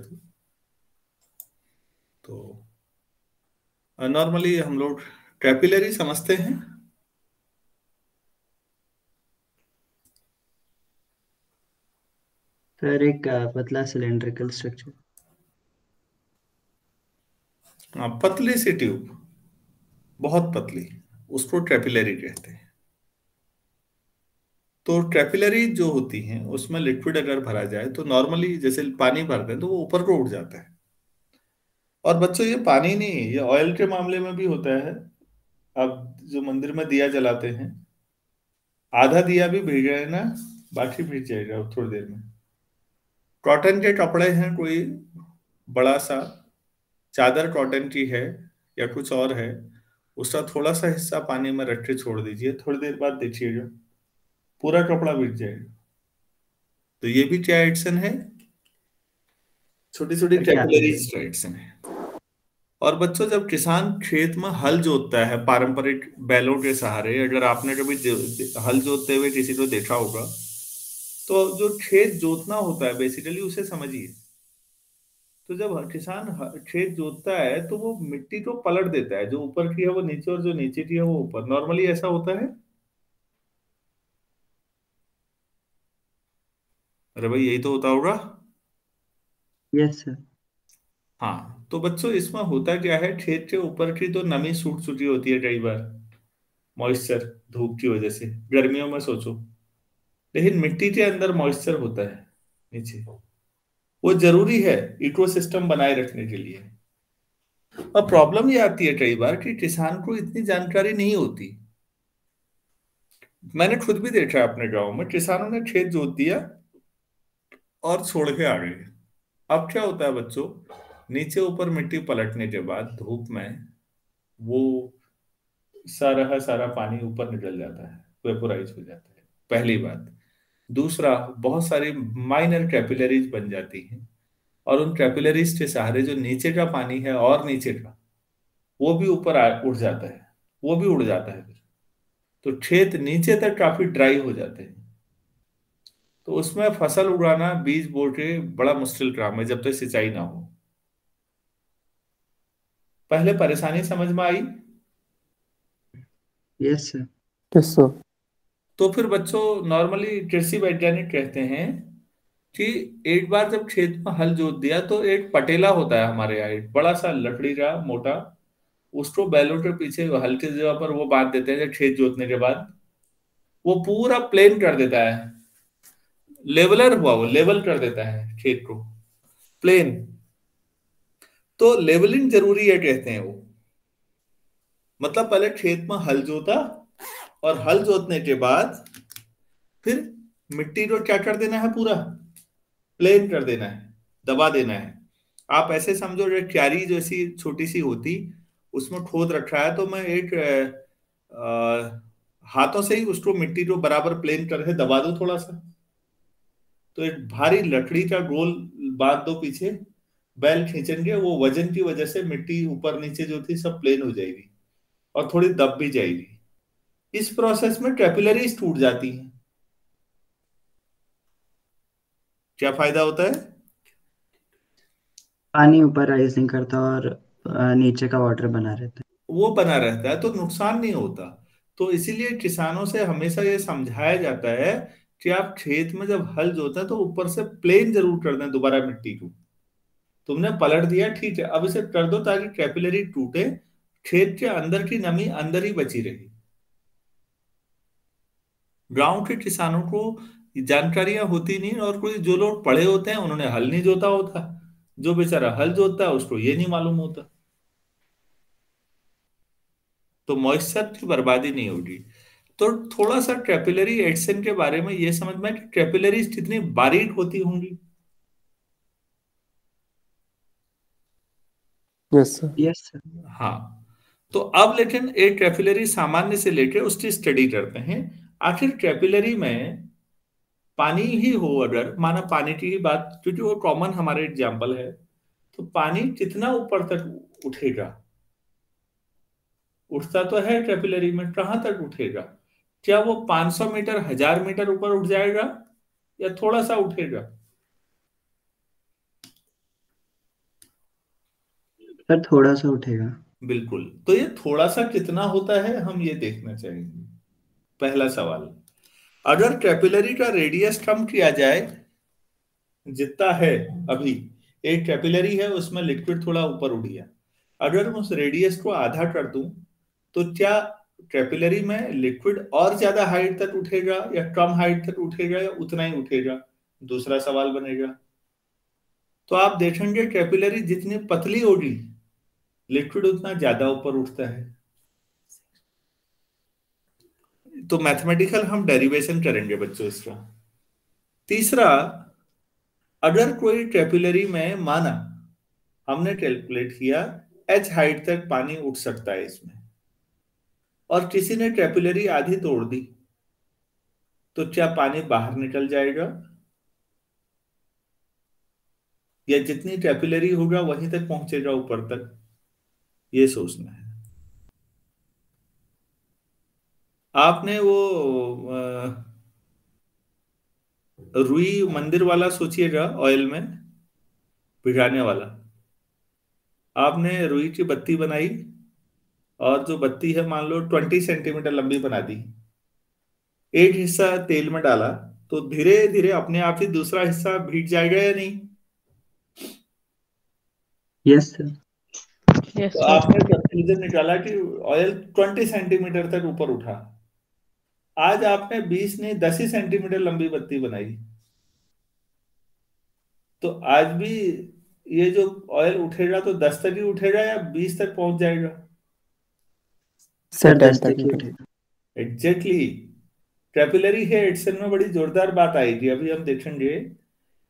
तो नॉर्मली हम लोग कैपिलरी समझते हैं। सर एक पतला सिलेंड्रिकल स्ट्रक्चर। पतली सी ट्यूब, बहुत पतली, उसको कैपिलरी कहते हैं। तो कैपिलरी जो होती हैं उसमें लिक्विड अगर भरा जाए तो नॉर्मली जैसे पानी भरते हैं तो वो ऊपर को उठ जाता है। और बच्चों ये पानी नहीं, ये ऑयल के मामले में भी होता है। अब जो मंदिर में दिया जलाते हैं, आधा दिया भी भीग गया है ना, बाकी भीग जाएगा थोड़ी देर में। कॉटन के कपड़े हैं, कोई बड़ा सा चादर कॉटन की है या कुछ और है, उसका थोड़ा सा हिस्सा पानी में रख के छोड़ दीजिए, थोड़ी देर बाद देखिएगा पूरा कपड़ा भीग जाएगा। तो ये भी क्या एक्शन है? छोटी छोटी क्या कैपिलरीज एक्शन है। और बच्चों जब किसान खेत में हल जोतता है पारंपरिक बैलों के सहारे, अगर आपने कभी हल जोतते हुए किसी को देखा होगा, तो जो खेत जोतना होता है बेसिकली उसे समझिए। तो जब किसान खेत जोतता है तो वो मिट्टी को पलट देता है, जो ऊपर की है वो नीचे और जो नीचे की है वो ऊपर। नॉर्मली ऐसा होता है। अरे भाई यही तो होता होगा। Yes sir. हाँ, तो बच्चों इसमें होता क्या है, खेत के ऊपर की तो नमी सूख चुकी होती है कई बार, मॉइस्चर, धूप की वजह से, गर्मियों में सोचो। लेकिन मिट्टी के अंदर मॉइस्चर होता है नीचे, वो जरूरी है इकोसिस्टम बनाए रखने के लिए। अब प्रॉब्लम ये आती है कई बार कि किसान को इतनी जानकारी नहीं होती। मैंने खुद भी देखा है अपने गांव में, किसानों ने खेत जोत दिया और छोड़ के आ गए। अब क्या होता है बच्चों, नीचे ऊपर मिट्टी पलटने के बाद धूप में वो सारा सारा पानी ऊपर निकल जाता है, वेपोराइज हो जाता है, पहली बात। दूसरा, बहुत सारी माइनर कैपिलरीज बन जाती हैं, और उन कैपिलरीज के सहारे जो नीचे का पानी है और नीचे का, वो भी ऊपर उड़ जाता है, वो भी उड़ जाता है फिर। तो खेत नीचे तक काफी ड्राई हो जाते हैं। तो उसमें फसल उगाना, बीज बो के बड़ा मुश्किल काम है जब तक सिंचाई ना हो। पहले परेशानी समझ में आई? Yes sir. Yes sir. तो फिर बच्चों नॉर्मली कृषि वैज्ञानिक कहते हैं कि एक बार जब खेत में हल जोत दिया तो एक पटेला होता है हमारे यहाँ, एक बड़ा सा लकड़ी का मोटा, उसको बैलों के पीछे हल की जगह पर वो बांध देते हैं जब खेत जोतने के बाद। वो पूरा प्लेन कर देता है, लेवलर हुआ, वो लेवल कर देता है खेत को, प्लेन। तो लेवलिंग जरूरी है कहते हैं वो। मतलब पहले खेत में हल जोता, और हल जोतने के बाद फिर मिट्टी को क्या कर देना है, पूरा प्लेन कर देना है, दबा देना है। आप ऐसे समझो जो क्यारी जैसी छोटी सी होती, उसमें खोद रखा है, तो मैं एक हाथों से ही उसको मिट्टी को बराबर प्लेन करके दबा दो थोड़ा सा, तो एक भारी लकड़ी का गोल बांध दो पीछे, बैल खींचेंगे, वो वजन की वजह से मिट्टी ऊपर नीचे जो थी सब प्लेन हो जाएगी और थोड़ी दब भी जाएगी। इस प्रोसेस में कैपिलरीज टूट जाती हैं। क्या फायदा होता है? पानी ऊपर राइज नहीं करता और नीचे का वाटर बना रहता वो बना रहता है, तो नुकसान नहीं होता। तो इसीलिए किसानों से हमेशा ये समझाया जाता है कि आप खेत में जब हल जोते हैं तो ऊपर से प्लेन जरूर कर दें दोबारा मिट्टी को। तुमने पलट दिया ठीक है, अब इसे कर दो ताकि कैपिलरी टूटे, खेत के अंदर की नमी अंदर ही बची रहे। गांव के किसानों को जानकारियां होती नहीं, और कोई जो लोग पढ़े होते हैं उन्होंने हल नहीं जोता होता, जो बेचारा हल जोतता है उसको ये नहीं मालूम होता। तो मॉइस्चर की बर्बादी नहीं होगी। तो थोड़ा सा कैपिलरी एक्शन के बारे में ये समझ में कि कैपिलरीज कितनी बारीक होती होंगी। Yes sir. है। Yes sir. हाँ, तो अब लेकिन एक कैपिलरी सामान्य से लेकर उसकी स्टडी करते हैं। आखिर कैपिलरी में पानी ही हो, अगर माना पानी की ही बात, क्योंकि वो कॉमन हमारे एग्जाम्पल है, तो पानी कितना ऊपर तक उठेगा? उठता तो है कैपिलरी में, कहां तक उठेगा? क्या वो 500 मीटर 1000 मीटर ऊपर उठ जाएगा या थोड़ा सा उठेगा? सर थोड़ा सा उठेगा। बिल्कुल। तो ये थोड़ा सा कितना होता है, हम ये देखना चाहेंगे। पहला सवाल, अगर कैपिलरी का रेडियस कम किया जाए जितना है अभी, एक कैपिलरी है उसमें लिक्विड थोड़ा ऊपर उठ गया, अगर मैं उस रेडियस को आधा कर दूं तो क्या कैपिलरी में लिक्विड और ज्यादा हाइट तक उठेगा या कम हाइट तक उठेगा या उतना ही उठेगा? दूसरा सवाल बनेगा। तो आप देखेंगे कैपिलरी जितनी पतली होगी लिक्विड उतना ज्यादा ऊपर उठता है। तो मैथमेटिकल हम डेरिवेशन करेंगे बच्चों इसका। तीसरा, अगर कोई कैपिलरी में माना हमने कैलकुलेट किया एच हाइट तक पानी उठ सकता है इसमें, और किसी ने कैपिलरी आधी तोड़ दी, तो क्या पानी बाहर निकल जाएगा या जितनी कैपिलरी होगा वहीं तक पहुंचेगा ऊपर तक? ये सोचना है। आपने वो रुई मंदिर वाला सोचिएगा, ऑयल में भिगाने वाला। आपने रुई की बत्ती बनाई और जो बत्ती है मान लो 20 सेंटीमीटर लंबी बना दी, एक हिस्सा तेल में डाला, तो धीरे धीरे अपने आप ही दूसरा हिस्सा भीग जाएगा या नहीं? Yes sir. Yes, तो sir. आपने कंक्लूजन निकाला कि ऑयल 20 सेंटीमीटर तक ऊपर उठा। आज आपने 20 नहीं 10 ही सेंटीमीटर लंबी बत्ती बनाई, तो आज भी ये जो ऑयल उठेगा तो 10 तक ही उठेगा या 20 तक पहुंच जाएगा? सर सर 10 10 तक तक ही ही उठेगा। उठेगा। एग्जैक्टली। कैपिलरी है एडिशन में बड़ी जोरदार बात आएगी, अभी हम देखेंगे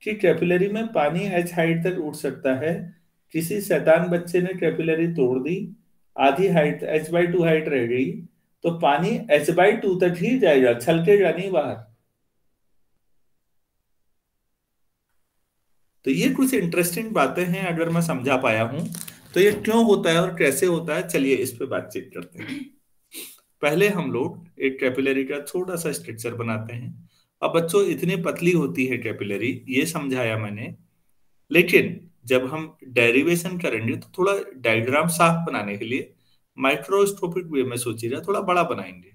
कि कैपिलरी में पानी एच हाइट तक उठ सकता है। किसी शैतान बच्चे ने कैपिलरी तोड़ दी, आधी हाइट H/2 हाइट रह गई, तो पानी H/2 तक ही जाएगा, छलकेगा नहीं बाहर। तो ये कुछ इंटरेस्टिंग बातें हैं, अगर मैं समझा पाया हूं तो ये क्यों होता है और कैसे होता है, चलिए इस पे बातचीत करते हैं। पहले हम लोग एक कैपिलरी का छोटा सा स्ट्रक्चर बनाते हैं। अब बच्चों इतनी पतली होती है कैपिलरी, ये समझाया मैंने, लेकिन जब हम डेरिवेशन करेंगे तो थोड़ा डायग्राम साफ बनाने के लिए माइक्रोस्कोपिक वे में सोचिएगा, थोड़ा बड़ा बनाएंगे।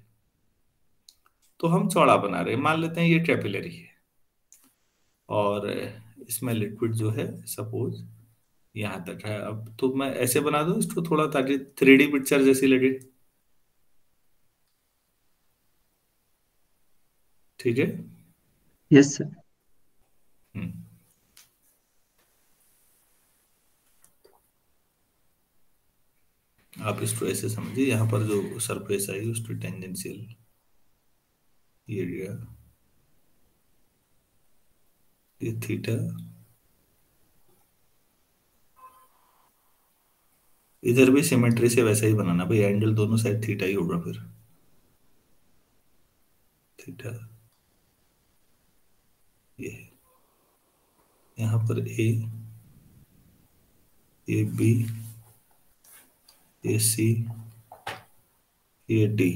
तो हम चौड़ा बना रहे हैं, मान लेते हैं ये कैपिलरी है और इसमें लिक्विड जो है सपोज यहाँ तक है। अब तो मैं ऐसे बना दूं इसको थोड़ा, ताकि 3D पिक्चर जैसी लगे। ठीक है। Yes sir. हम्म। आप इसको ऐसे समझिए, यहाँ पर जो सरफेस आई उसकी टेंजेंशियल ये एरिया, ये थीटा, इधर भी सिमेट्री से वैसा ही बनाना भाई, एंगल दोनों साइड थीटा ही होगा फिर। थीटा ये है। यहाँ पर ये बी, ये सी, ये डी।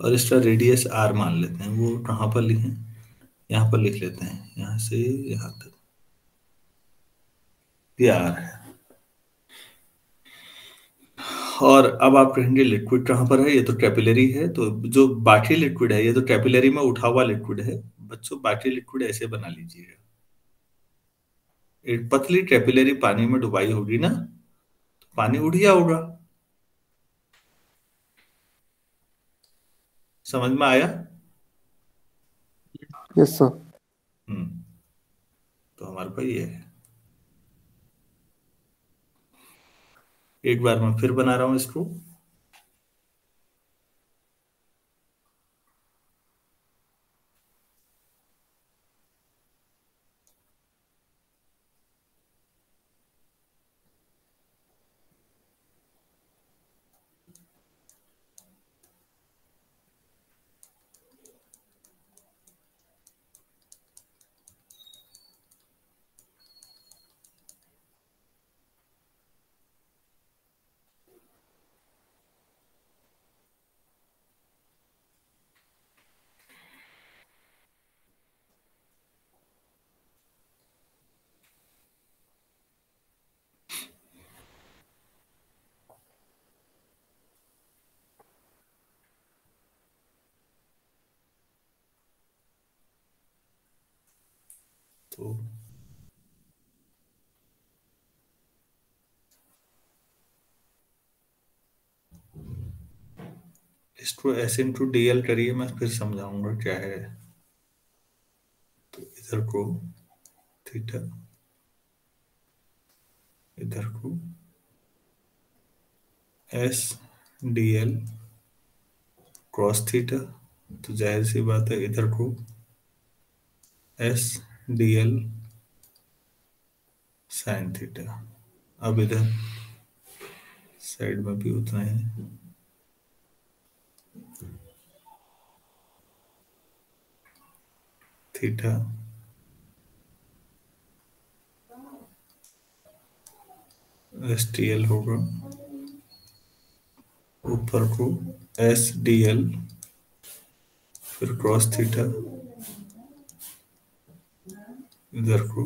और इसका रेडियस आर मान लेते हैं। वो कहाँ पर लिखें? यहाँ पर लिख लेते हैं, यहाँ से यहाँ तक ये आर है। और अब आप कहेंगे लिक्विड कहाँ पर है? ये तो कैपिलरी है, तो जो बाकी लिक्विड है ये तो कैपिलरी में उठा हुआ लिक्विड है। बच्चों बाकी लिक्विड ऐसे बना लीजिएगा, एक पतली कैपिलरी पानी में डुबाई होगी ना, तो पानी उड़ गया होगा। समझ में आया? Yes sir. हम्म। तो हमारे पास ये है। एक बार मैं फिर बना रहा हूं इसको। तो इसको एस इंटू डी एल करिए, मैं फिर समझाऊंगा क्या है। तो इधर को थीटा, इधर को S D L cross theta, तो जाहिर सी बात है इधर को S D L sine theta. अब इधर साइड में भी उतना है, थीटा एस टी एल होगा, ऊपर को एस डी एल फिर क्रॉस थीटा, इधर को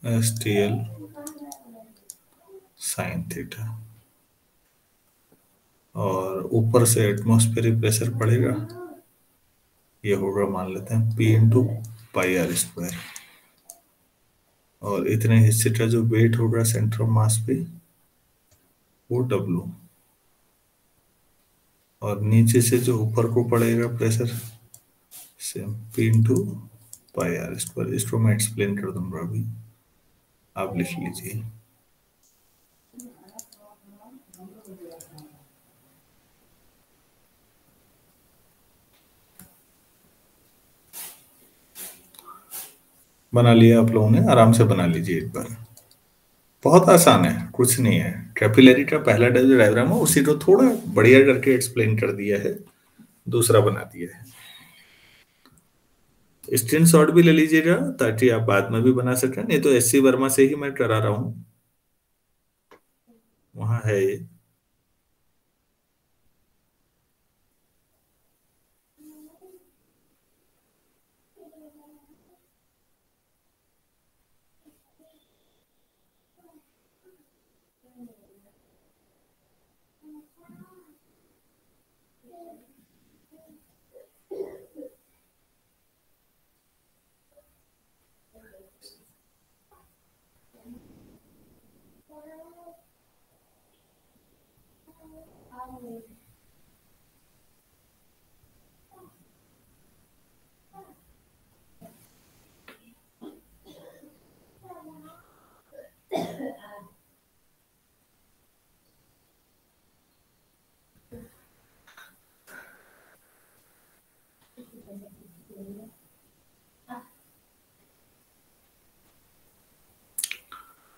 S T L sine theta. और ऊपर से एटमॉस्फेरिक प्रेशर पड़ेगा, ये होगा मान लेते हैं P into pi r square. और इतने हिस्से का जो वेट होगा सेंटर ऑफ मास पे वो W, और नीचे से जो ऊपर को पड़ेगा pressure same P into pi r square. इसको मैं एक्सप्लेन कर दूंगा अभी, आप लिख लीजिए। बना लिया आप लोगों ने, आराम से बना लीजिए एक बार, बहुत आसान है, कुछ नहीं है। कैपिलरी का पहला जो डायग्राम है उसी को थोड़ा बढ़िया करके एक्सप्लेन कर दिया है, दूसरा बना दिया है। स्क्रीनशॉट भी ले लीजिएगा ताकि आप बाद में भी बना सकें, नहीं तो एससी वर्मा से ही मैं करा रहा हूं, वहां है ये।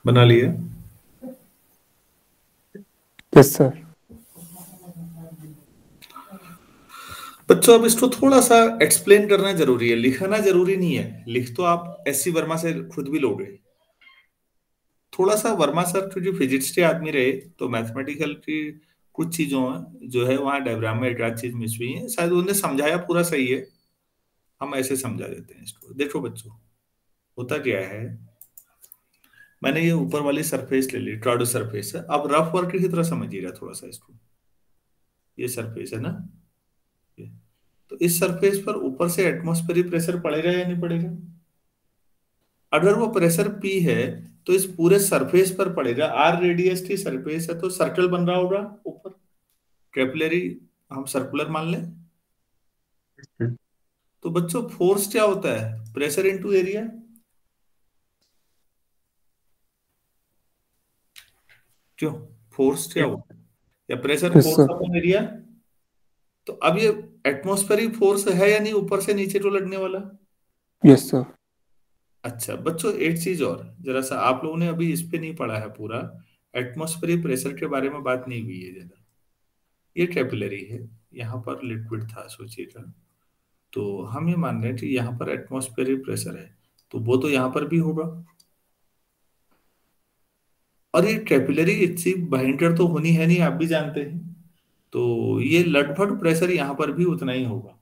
बना लिया? Yes sir. बच्चों अब इसको थोड़ा सा एक्सप्लेन करना जरूरी है, लिखना जरूरी नहीं है। लिख तो आप एससी वर्मा से खुद भी लोगे, थोड़ा सा वर्मा सर क्योंकि फिजिक्स के आदमी रहे तो मैथमेटिकल की कुछ चीजों जो है वहां डायग्राम में एक आध चीज मिस हुई है, शायद उन्होंने समझाया पूरा सही है, हम ऐसे समझा देते हैं इसको। देखो बच्चों, होता क्या है, मैंने ये ऊपर वाली सरफेस ले ली, ट्राडो सरफेस है। अब रफ वर्क की तरह समझिएगा थोड़ा सा इसको। ये सरफेस है ना, ये। तो इस सरफेस पर ऊपर से एटमॉस्फेरिक प्रेशर पड़ेगा या नहीं पड़ेगा? अगर वो प्रेशर P है तो इस पूरे सरफेस पर पड़ेगा। R रेडियस की सरफेस है तो सर्कल बन रहा होगा ऊपर, कैपिलरी हम सर्कुलर मान लें। तो बच्चों फोर्स क्या होता है? Pressure into area. क्यों? फोर्स क्या होता है? या pressure yes force sir. Upon area. तो अब ये एटमॉस्फेरिक फोर्स है या नहीं ऊपर से नीचे को लगने वाला? Yes sir. अच्छा बच्चों, एक चीज और, जरा सा आप लोगों ने अभी इस पे नहीं पढ़ा है पूरा, एटमॉस्फेरिक प्रेशर के बारे में बात नहीं हुई है ज्यादा। ये कैपिलरी है, यहाँ पर लिक्विड था सोचिएगा, तो हम ये मान रहे हैं कि यहाँ पर एटमॉस्फेरिक प्रेशर है, तो वो तो यहाँ पर भी होगा। और ये कैपिलरी इतनी भयंकर तो होनी है नहीं, आप भी जानते हैं, तो ये लगभग प्रेशर यहाँ पर भी उतना ही होगा,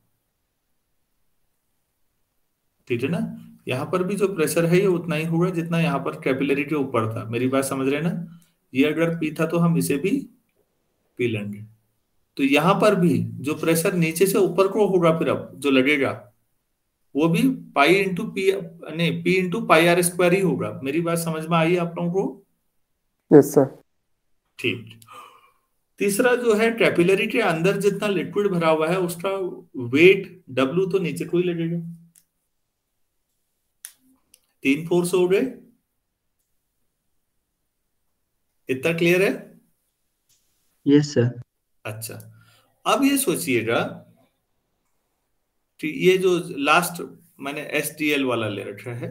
ठीक है ना। यहाँ पर भी जो प्रेशर है ये उतना ही होगा जितना यहाँ पर कैपिलरी के ऊपर था। मेरी बात समझ रहे हैं ना? ये अगर पी था तो हम इसे भी पी लेंगे। तो यहाँ पर भी जो प्रेशर नीचे से ऊपर को होगा फिर अब जो लगेगा वो भी पाई इंटू पी, नहीं p into pi r square ही होगा। मेरी बात समझ में आई आप लोगों को? Yes sir. ठीक। तीसरा जो है, कैपिलरी के अंदर जितना लिक्विड भरा हुआ है उसका वेट W तो नीचे को ही लगेगा। 3 फोर्स हो गए, इतना क्लियर है? Yes sir. अच्छा, अब ये सोचिएगा कि ये जो लास्ट मैंने SDL वाला ले रखा है,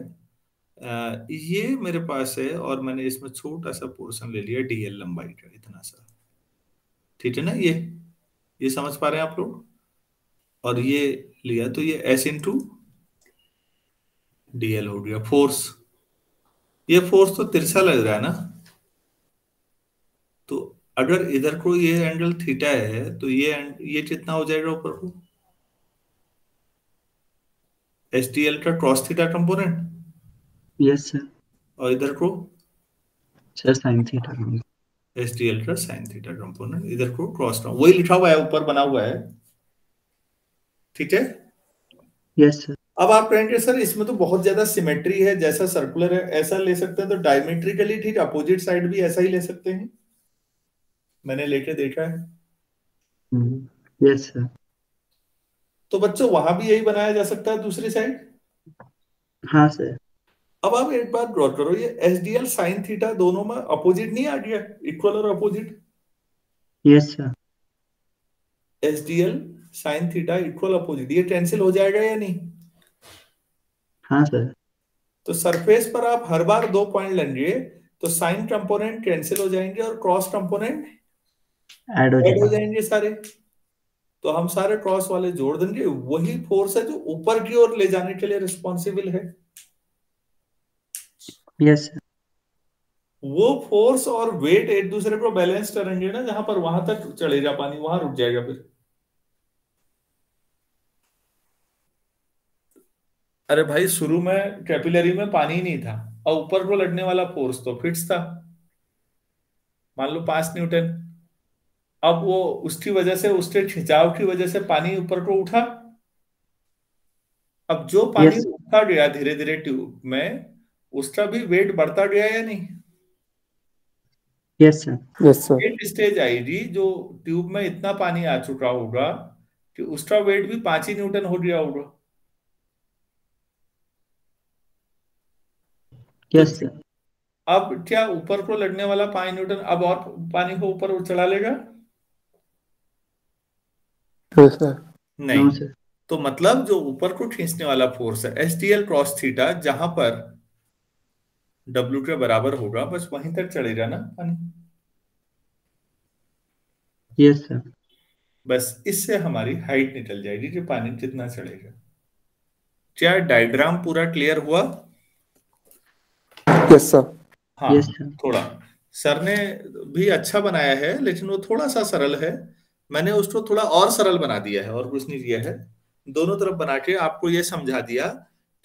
ये मेरे पास है और मैंने इसमें छोटा सा पोर्शन ले लिया DL लंबाई का, इतना सा, ठीक है ना? ये समझ पा रहे हैं आप लोग? और ये लिया तो ये S इंटू DL हो गया फोर्स। ये फोर्स तो तिरछा लग रहा है ना, तो अगर इधर को ये एंगल थीटा है तो ये कितना हो जाएगा ऊपर को? SDL का cross theta component, yes sir. और इधर को सर साइन थीटा। SDL का साइन थीटा कंपोनेंट, इधर को क्रॉस, वही लिखा हुआ है ऊपर बना हुआ है, ठीक है? Yes sir. अब आप कहेंगे सर इसमें तो बहुत ज्यादा सिमेट्री है, जैसा सर्कुलर है ऐसा ले सकते हैं, तो डायमेट्रिकली ठीक अपोजिट साइड भी ऐसा ही ले सकते हैं, मैंने लेके देखा है। Yes sir. तो बच्चों वहां भी यही बनाया जा सकता है दूसरी साइड। हाँ सर। अब आप एक बात गौर करो, ये SDL साइन थीटा दोनों में अपोजिट नहीं आ गया, इक्वल और opposite? Yes sir. SDL sine theta equal opposite, ये कैंसिल हो जाएगा या नहीं? हाँ सर। तो सरफेस पर आप हर बार 2 पॉइंट लेंगे तो साइन कंपोनेंट कैंसिल हो जाएंगे और क्रॉस कंपोनेंट ऐड हो ऐड हो जाएगा। जाएंगे सारे। तो हम सारे क्रॉस वाले जोड़ देंगे, वही फोर्स है जो ऊपर की ओर ले जाने के लिए रिस्पॉन्सिबल है। Yes sir. वो फोर्स और वेट एक दूसरे को बैलेंस करेंगे ना, जहां पर वहां तक चलेगा पानी वहां रुक जाएगा फिर। अरे भाई शुरू में कैपिलरी में पानी ही नहीं था और ऊपर को लगने वाला फोर्स तो फिक्स था, मान लो 5 न्यूटन। अब वो उसकी वजह से, उसके खिंचाव की वजह से पानी ऊपर को उठा। अब जो पानी यस। उठता गया धीरे धीरे ट्यूब में, उसका भी वेट बढ़ता गया या नहीं? Yes sir. Yes sir. एक स्टेज आएगी जो ट्यूब में इतना पानी आ चुका होगा कि उसका वेट भी 5 ही न्यूटन हो गया होगा। तो यस सर। अब क्या ऊपर को लगने वाला 5 न्यूटन अब और पानी को ऊपर चढ़ा लेगा? Yes sir. नो नहीं। सर। तो मतलब जो ऊपर को खींचने वाला फोर्स है SDL क्रॉस थीटा, जहां पर W के बराबर होगा, बस वहीं तक चढ़ेगा ना पानी। Yes sir. बस इससे हमारी हाइट निकल जाएगी कि पानी कितना चढ़ेगा। क्या डायग्राम पूरा क्लियर हुआ? Yes sir. हाँ, यस सर। थोड़ा सर ने भी अच्छा बनाया है लेकिन वो थोड़ा सा सरल है, मैंने उसको थोड़ा और सरल बना दिया है और कुछ नहीं किया है। दोनों तरफ बना के आपको ये समझा दिया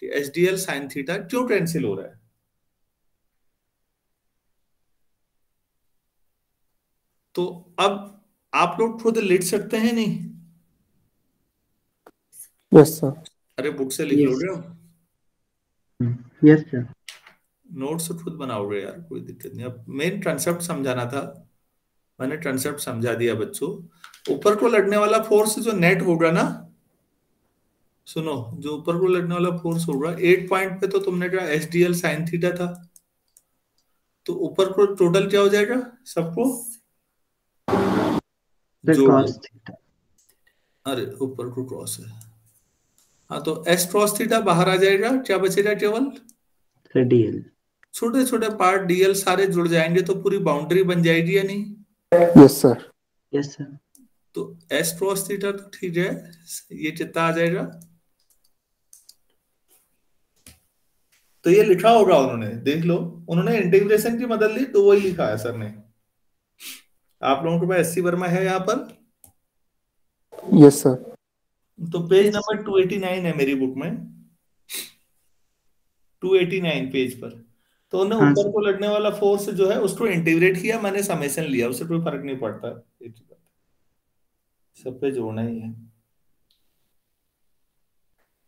कि SDL साइन थीटा क्यों कैंसिल हो रहा है। तो अब आप लोग खुद लिख सकते हैं नहीं? Yes sir. अरे बुक से लिख यस। लोगे? Yes sir. नोट्स खुद बनाओगे यार, कोई दिक्कत नहीं। अब मेन कंसेप्ट समझाना था, मैंने कंसेप्ट समझा दिया बच्चों। ऊपर को लगने वाला फोर्स जो नेट होगा ना, सुनो, जो ऊपर को लगने वाला फोर्स होगा 8 पॉइंट पे, तो तुमने कहा SDL साइन थीटा था, तो ऊपर को टोटल क्या हो जाएगा सबको सर जोड़ दो। Cos theta. अरे ऊपर को क्रॉस है, हाँ, तो S क्रॉस थीटा बाहर आ जाएगा, क्या बचेगा केवल सर DL। छोटे छोटे पार्ट DL, सारे जुड़ जाएंगे तो पूरी बाउंड्री बन जाएगी या नहीं? Yes sir. Yes sir. तो S क्रॉस थीटा तो ठीक है, ये कितना आ जाएगा? तो ये लिखा होगा, उन्होंने देख लो, उन्होंने इंटीग्रेशन की मदद ली तो वही लिखा है सर ने। आप लोगों के पास SC वर्मा है यहाँ पर? Yes sir. तो पेज नंबर 289 है मेरी बुक में, 289 पेज पर। तो उन्होंने हाँ ऊपर सर। को लगने वाला फोर्स जो है उसको इंटीग्रेट किया, मैंने समेशन लिया, उससे कोई फर्क नहीं पड़ता, एक सब पे जोड़ना ही है।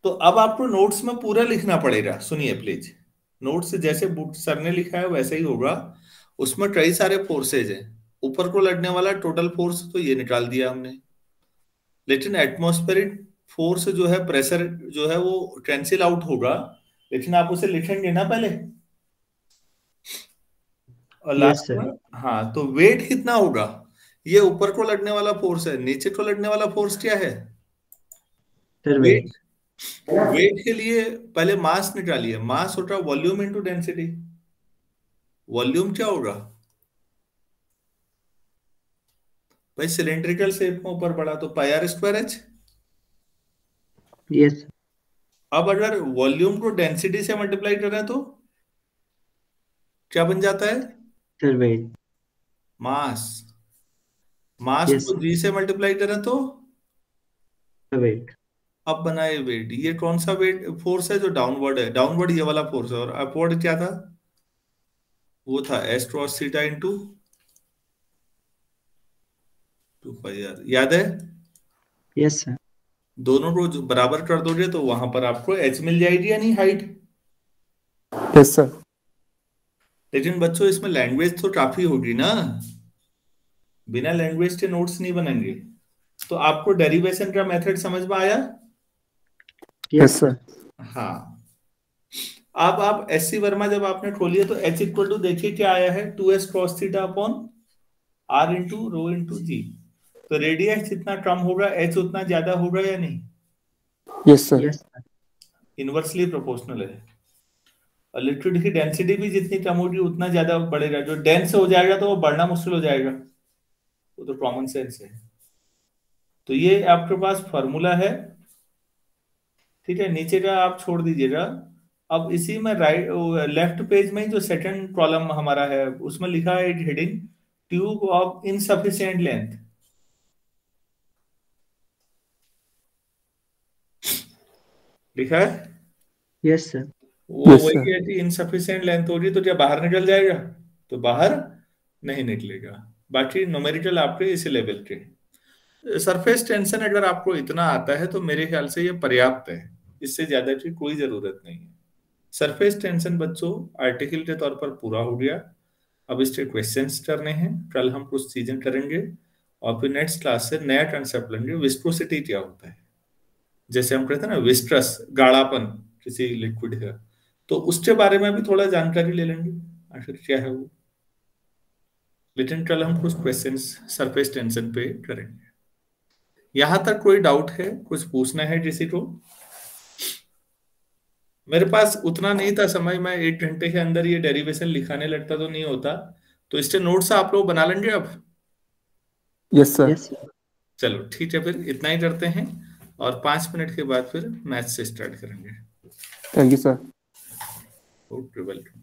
तो अब आपको नोट्स में पूरा लिखना पड़ेगा, सुनिए प्लीज। नोट्स जैसे सर ने लिखा है वैसे ही होगा। उसमें कई सारे फोर्सेज हैं। ऊपर को लड़ने वाला टोटल फोर्स तो ये निकाल दिया हमने, लेकिन एटमॉस्फेरिक फोर्स जो है, प्रेशर जो है वो कैंसिल आउट होगा, लेकिन आप उसे लिखेंगे ना पहले। और यस लास्ट सर। में हाँ, तो वेट कितना होगा? ये ऊपर को लड़ने वाला फोर्स है, नीचे को लड़ने वाला फोर्स क्या है? Sir wait. वेट। वेट के लिए पहले मास निकालिए। मास होता है वॉल्यूम इनटू डेंसिटी। वॉल्यूम क्या होगा भाई? सिलेंड्रिकल शेप में ऊपर बढ़ा तो पाई आर स्क्वायर एच। यस अब अगर वॉल्यूम को डेंसिटी से मल्टीप्लाई करें तो क्या बन जाता है? Sir wait. मास। मास यस को जी से मल्टीप्लाई करें तो सर वेट। अब बनाए वेट। ये कौन सा वेट फोर्स है जो डाउनवर्ड है? डाउनवर्ड ये वाला फोर्स है। और अपवर्ड क्या था? वो था S cross theta into 2 pi r. याद है? Yes sir. दोनों को जो बराबर कर दोगे तो वहां पर आपको एच मिल जाएगी या नहीं, हाइट। Yes sir. लेकिन बच्चों इसमें लैंग्वेज तो काफी होगी ना, बिना लैंग्वेज के नोट्स नहीं बनेंगे। तो आपको डेरिवेशन का मेथड समझ में आया? Yes sir. हाँ। अब आप एस सी वर्मा जब आपने खोलिए तो एच इक्वल टू देखिए क्या आया है, 2s cos theta upon r into rho into g. तो रेडियस जितना कम होगा एच उतना ज्यादा होगा या नहीं? Yes sir. Yes sir. Inversely proportional है। और लिक्विड की डेंसिटी भी जितनी कम होगी उतना ज्यादा बढ़ेगा। जो डेंस हो जाएगा तो वो बढ़ना मुश्किल हो जाएगा, वो तो कॉमन सेंस है। तो ये आपके पास फॉर्मूला है, ठीक है। नीचे का आप छोड़ दीजिएगा। अब इसी में राइट लेफ्ट पेज में ही जो सेकंड कॉलम हमारा है उसमें लिखा है एक heading, tube of insufficient length. लिखा है यस सर। वो यस वही सर। है कि इनसफिशिएंट लेंथ होगी तो क्या बाहर निकल जाएगा? तो बाहर नहीं निकलेगा। बाकी न्यूमेरिकल आपके इसी लेवल के। सरफेस टेंशन अगर आपको इतना आता है तो मेरे ख्याल से ये पर्याप्त है, इससे ज्यादा की कोई जरूरत नहीं है। सरफेस टेंशन बच्चों आर्टिकल के तौर पर पूरा हो गया। अब इसके क्वेश्चंस करने हैं, कल हम कुछ चीजें करेंगे और फिर नेक्स्ट क्लास से नया कंसेप्ट लेंगे, विस्कोसिटी क्या होता है। जैसे हम कहते हैं ना विस्ट्रस, गाढ़ापन किसी लिक्विड का, तो उसके बारे में भी थोड़ा जानकारी ले लेंगे आखिर क्या है वो। लेकिन कल हम कुछ क्वेश्चंस सरफेस टेंशन पे करेंगे। यहां तक कोई डाउट है? कुछ पूछना है किसी को? मेरे पास उतना नहीं था समय, मैं 1 घंटे के अंदर ये डेरिवेशन लिखाने लगता तो नहीं होता। तो इसके नोट्स आप लोग बना लेंगे अब? Yes sir. Yes sir. चलो ठीक है, फिर इतना ही करते हैं और 5 मिनट के बाद फिर मैथ से स्टार्ट करेंगे। Thank you sir. Okay, welcome.